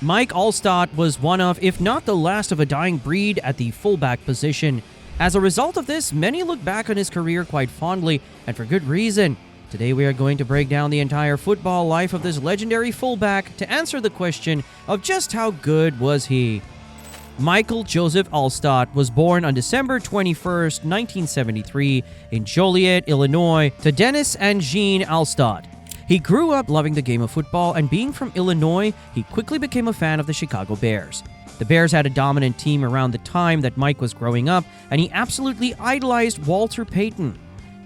Mike Alstott was one of, if not the last of a dying breed at the fullback position. As a result of this, many look back on his career quite fondly, and for good reason. Today we are going to break down the entire football life of this legendary fullback to answer the question of just how good was he. Michael Joseph Alstott was born on December 21st, 1973 in Joliet, Illinois, to Dennis and Jean Alstott. He grew up loving the game of football, and being from Illinois, he quickly became a fan of the Chicago Bears. The Bears had a dominant team around the time that Mike was growing up, and he absolutely idolized Walter Payton.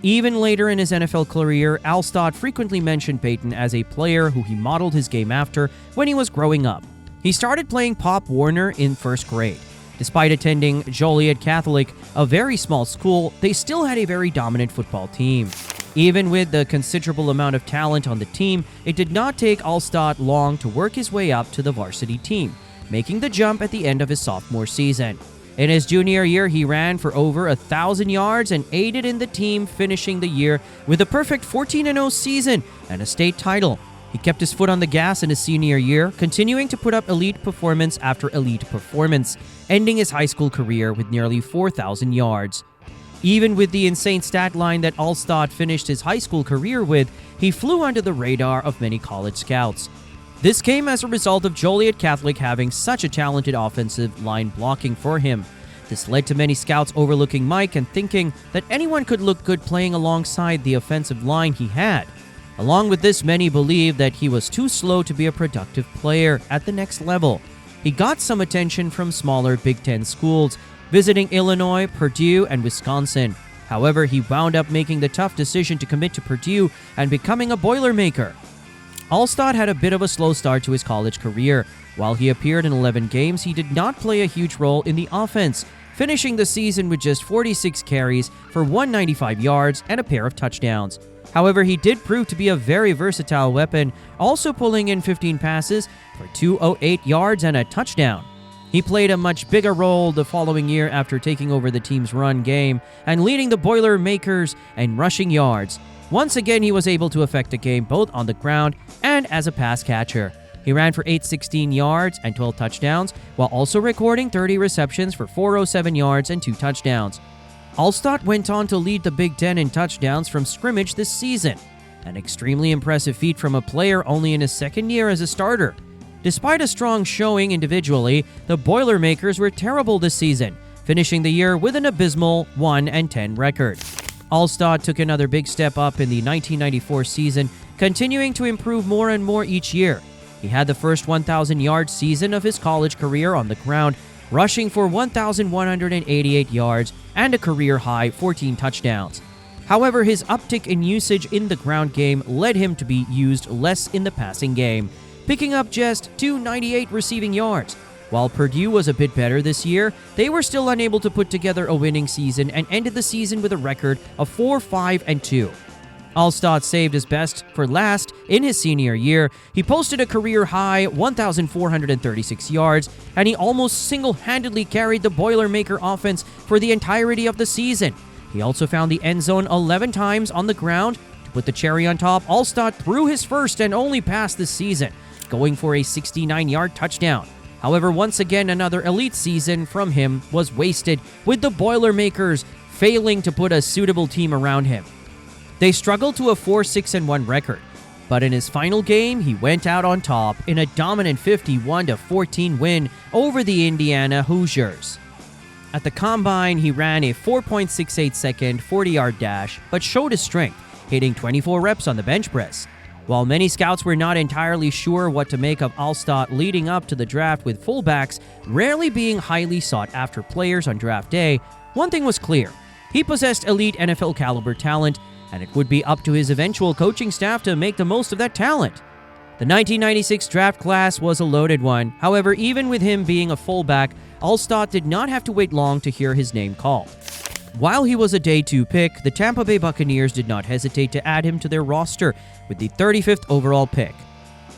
Even later in his NFL career, Alstott frequently mentioned Payton as a player who he modeled his game after when he was growing up. He started playing Pop Warner in first grade. Despite attending Joliet Catholic, a very small school, they still had a very dominant football team. Even with the considerable amount of talent on the team, it did not take Alstott long to work his way up to the varsity team, making the jump at the end of his sophomore season. In his junior year, he ran for over 1,000 yards and aided in the team finishing the year with a perfect 14-0 season and a state title. He kept his foot on the gas in his senior year, continuing to put up elite performance after elite performance, ending his high school career with nearly 4,000 yards. Even with the insane stat line that Alstott finished his high school career with, he flew under the radar of many college scouts. This came as a result of Joliet Catholic having such a talented offensive line blocking for him. This led to many scouts overlooking Mike and thinking that anyone could look good playing alongside the offensive line he had. Along with this, many believed that he was too slow to be a productive player at the next level. He got some attention from smaller Big Ten schools, visiting Illinois, Purdue, and Wisconsin. However, he wound up making the tough decision to commit to Purdue and becoming a Boilermaker. Alstott had a bit of a slow start to his college career. While he appeared in 11 games, he did not play a huge role in the offense, finishing the season with just 46 carries for 195 yards and a pair of touchdowns. However, he did prove to be a very versatile weapon, also pulling in 15 passes for 208 yards and a touchdown. He played a much bigger role the following year after taking over the team's run game and leading the Boilermakers in rushing yards. Once again, he was able to affect the game both on the ground and as a pass catcher. He ran for 816 yards and 12 touchdowns, while also recording 30 receptions for 407 yards and 2 touchdowns. Alstott went on to lead the Big Ten in touchdowns from scrimmage this season, an extremely impressive feat from a player only in his second year as a starter. Despite a strong showing individually, the Boilermakers were terrible this season, finishing the year with an abysmal 1-10 record. Alstott took another big step up in the 1994 season, continuing to improve more and more each year. He had the first 1,000-yard season of his college career on the ground, rushing for 1,188 yards and a career-high 14 touchdowns. However, his uptick in usage in the ground game led him to be used less in the passing game, picking up just 298 receiving yards. While Purdue was a bit better this year, they were still unable to put together a winning season and ended the season with a record of 4-5-2. Alstott saved his best for last in his senior year. He posted a career-high 1,436 yards, and he almost single-handedly carried the Boilermaker offense for the entirety of the season. He also found the end zone 11 times on the ground. To put the cherry on top, Alstott threw his first and only pass this season, going for a 69-yard touchdown. However, once again, another elite season from him was wasted, with the Boilermakers failing to put a suitable team around him. They struggled to a 4-6-1 record, but in his final game, he went out on top in a dominant 51-14 win over the Indiana Hoosiers. At the Combine, he ran a 4.68-second 40-yard dash, but showed his strength, hitting 24 reps on the bench press. While many scouts were not entirely sure what to make of Alstott leading up to the draft, with fullbacks rarely being highly sought-after players on draft day, one thing was clear. He possessed elite NFL-caliber talent, and it would be up to his eventual coaching staff to make the most of that talent. The 1996 draft class was a loaded one. However, even with him being a fullback, Alstott did not have to wait long to hear his name called. While he was a day 2 pick, the Tampa Bay Buccaneers did not hesitate to add him to their roster with the 35th overall pick.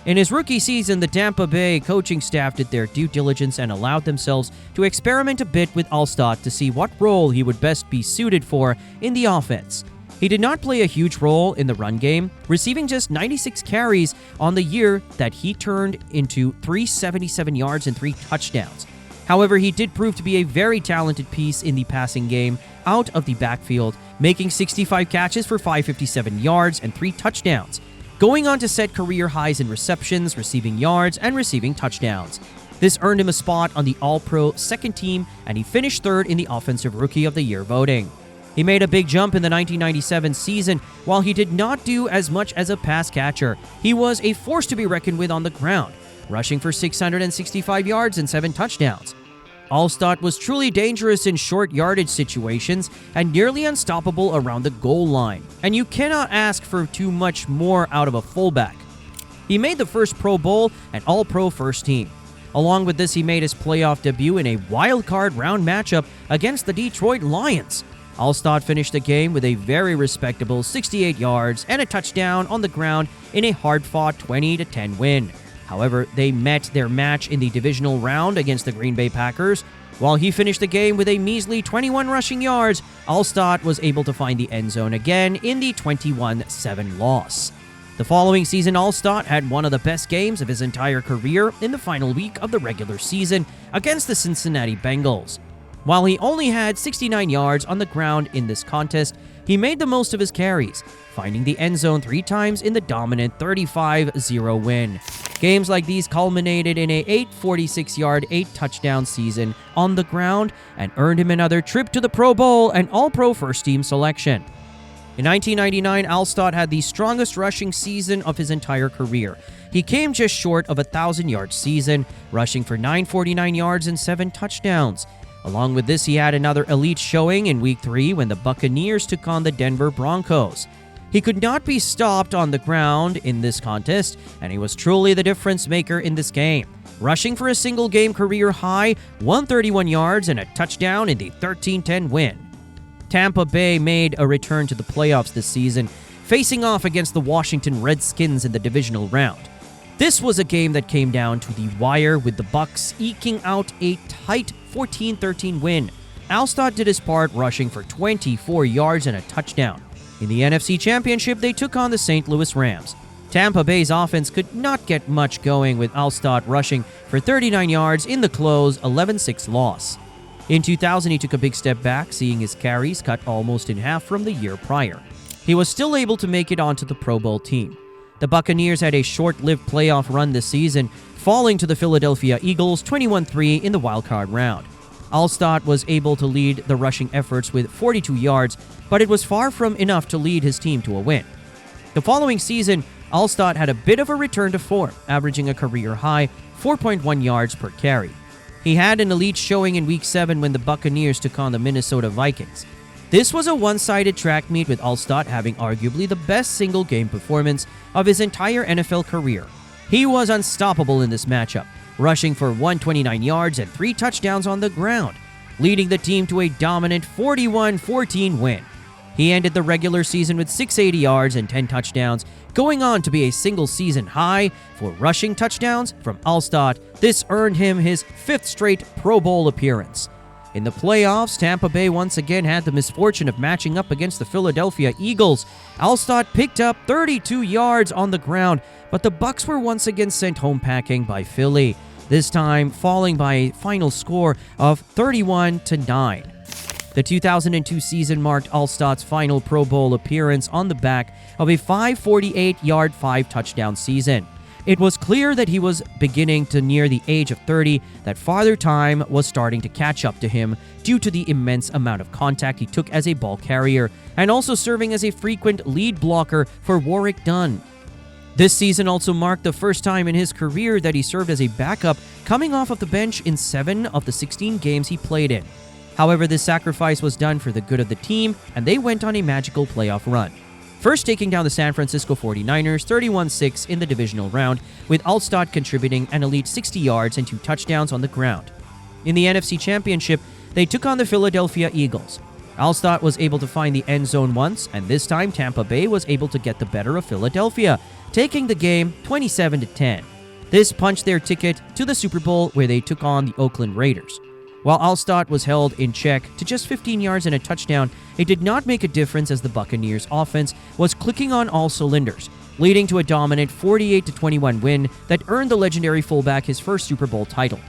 In his rookie season, the Tampa Bay coaching staff did their due diligence and allowed themselves to experiment a bit with Alstott to see what role he would best be suited for in the offense. He did not play a huge role in the run game, receiving just 96 carries on the year that he turned into 377 yards and 3 touchdowns. However, he did prove to be a very talented piece in the passing game out of the backfield, making 65 catches for 557 yards and 3 touchdowns, going on to set career highs in receptions, receiving yards, and receiving touchdowns. This earned him a spot on the All-Pro second team, and he finished third in the Offensive Rookie of the Year voting. He made a big jump in the 1997 season. While he did not do as much as a pass catcher, he was a force to be reckoned with on the ground, rushing for 665 yards and 7 touchdowns. Alstott was truly dangerous in short yardage situations and nearly unstoppable around the goal line, and you cannot ask for too much more out of a fullback. He made the first Pro Bowl and All-Pro first team. Along with this, he made his playoff debut in a wild-card round matchup against the Detroit Lions. Alstott finished the game with a very respectable 68 yards and a touchdown on the ground in a hard-fought 20-10 win. However, they met their match in the divisional round against the Green Bay Packers. While he finished the game with a measly 21 rushing yards, Alstott was able to find the end zone again in the 21-7 loss. The following season, Alstott had one of the best games of his entire career in the final week of the regular season against the Cincinnati Bengals. While he only had 69 yards on the ground in this contest, he made the most of his carries, finding the end zone 3 times in the dominant 35-0 win. Games like these culminated in a 846-yard, 8-touchdown season on the ground and earned him another trip to the Pro Bowl and All-Pro first-team selection. In 1999, Alstott had the strongest rushing season of his entire career. He came just short of a 1,000-yard season, rushing for 949 yards and 7 touchdowns. Along with this, he had another elite showing in Week 3 when the Buccaneers took on the Denver Broncos. He could not be stopped on the ground in this contest, and he was truly the difference maker in this game, rushing for a single-game career-high 131 yards and a touchdown in the 13-10 win. Tampa Bay made a return to the playoffs this season, facing off against the Washington Redskins in the divisional round. This was a game that came down to the wire, with the Bucs eking out a tight 14-13 win. Alstott did his part, rushing for 24 yards and a touchdown. In the NFC Championship, they took on the St. Louis Rams. Tampa Bay's offense could not get much going, with Alstott rushing for 39 yards in the close 11-6 loss. In 2000, he took a big step back, seeing his carries cut almost in half from the year prior. He was still able to make it onto the Pro Bowl team. The Buccaneers had a short-lived playoff run this season, falling to the Philadelphia Eagles 21-3 in the wildcard round. Alstott was able to lead the rushing efforts with 42 yards, but it was far from enough to lead his team to a win. The following season, Alstott had a bit of a return to form, averaging a career-high 4.1 yards per carry. He had an elite showing in Week 7 when the Buccaneers took on the Minnesota Vikings. This was a one-sided track meet, with Alstott having arguably the best single-game performance of his entire NFL career. He was unstoppable in this matchup, rushing for 129 yards and 3 touchdowns on the ground, leading the team to a dominant 41-14 win. He ended the regular season with 680 yards and 10 touchdowns, going on to be a single-season high for rushing touchdowns from Alstott. This earned him his 5th straight Pro Bowl appearance. In the playoffs, Tampa Bay once again had the misfortune of matching up against the Philadelphia Eagles. Alstott picked up 32 yards on the ground, but the Bucs were once again sent home packing by Philly, this time falling by a final score of 31-9. The 2002 season marked Alstott's final Pro Bowl appearance on the back of a 548-yard, 5-touchdown season. It was clear that he was beginning to near the age of 30, that Father Time was starting to catch up to him due to the immense amount of contact he took as a ball carrier, and also serving as a frequent lead blocker for Warrick Dunn. This season also marked the first time in his career that he served as a backup, coming off of the bench in 7 of the 16 games he played in. However, this sacrifice was done for the good of the team, and they went on a magical playoff run, first taking down the San Francisco 49ers 31-6 in the divisional round, with Alstott contributing an elite 60 yards and 2 touchdowns on the ground. In the NFC Championship, they took on the Philadelphia Eagles. Alstott was able to find the end zone once, and this time Tampa Bay was able to get the better of Philadelphia, taking the game 27-10. This punched their ticket to the Super Bowl, where they took on the Oakland Raiders. While Alstott was held in check to just 15 yards and a touchdown, it did not make a difference as the Buccaneers' offense was clicking on all cylinders, leading to a dominant 48-21 win that earned the legendary fullback his first Super Bowl title.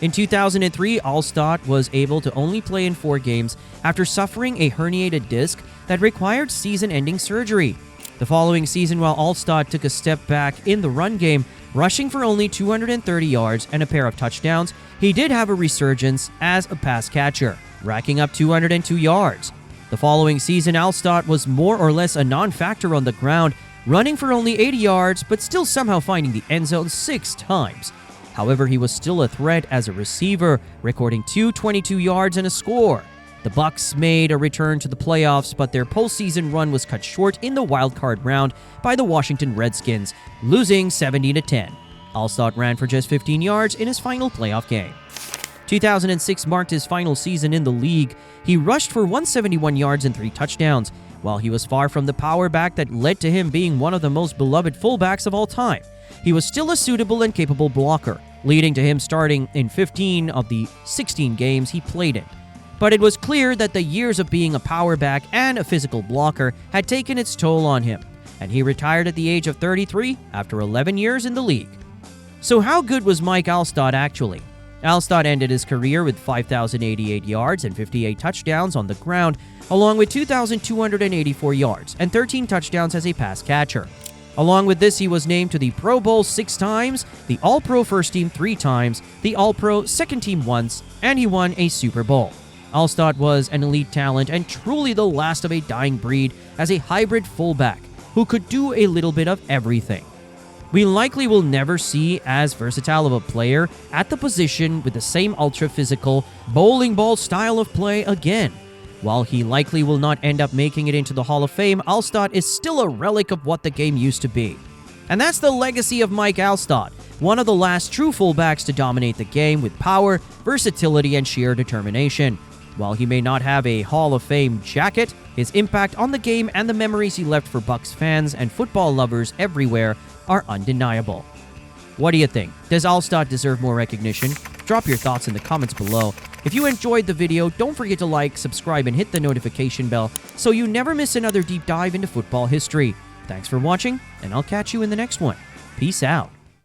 In 2003, Alstott was able to only play in 4 games after suffering a herniated disc that required season-ending surgery. The following season, while Alstott took a step back in the run game, rushing for only 230 yards and a pair of touchdowns, he did have a resurgence as a pass catcher, racking up 202 yards. The following season, Alstott was more or less a non-factor on the ground, running for only 80 yards but still somehow finding the end zone 6 times. However, he was still a threat as a receiver, recording 222 yards and a score. The Bucs made a return to the playoffs, but their postseason run was cut short in the wild-card round by the Washington Redskins, losing 70-10. Alstott ran for just 15 yards in his final playoff game. 2006 marked his final season in the league. He rushed for 171 yards and 3 touchdowns. While he was far from the power back that led to him being one of the most beloved fullbacks of all time, he was still a suitable and capable blocker, leading to him starting in 15 of the 16 games he played in. But it was clear that the years of being a power back and a physical blocker had taken its toll on him, and he retired at the age of 33 after 11 years in the league. So how good was Mike Alstott actually? Alstott ended his career with 5,088 yards and 58 touchdowns on the ground, along with 2,284 yards and 13 touchdowns as a pass catcher. Along with this, he was named to the Pro Bowl 6 times, the All-Pro First Team 3 times, the All-Pro Second Team once, and he won a Super Bowl. Alstott was an elite talent and truly the last of a dying breed as a hybrid fullback who could do a little bit of everything. We likely will never see as versatile of a player at the position with the same ultra-physical, bowling ball style of play again. While he likely will not end up making it into the Hall of Fame, Alstott is still a relic of what the game used to be. And that's the legacy of Mike Alstott, one of the last true fullbacks to dominate the game with power, versatility, and sheer determination. While he may not have a Hall of Fame jacket, his impact on the game and the memories he left for Bucs fans and football lovers everywhere are undeniable. What do you think? Does Alstott deserve more recognition? Drop your thoughts in the comments below. If you enjoyed the video, don't forget to like, subscribe, and hit the notification bell so you never miss another deep dive into football history. Thanks for watching, and I'll catch you in the next one. Peace out.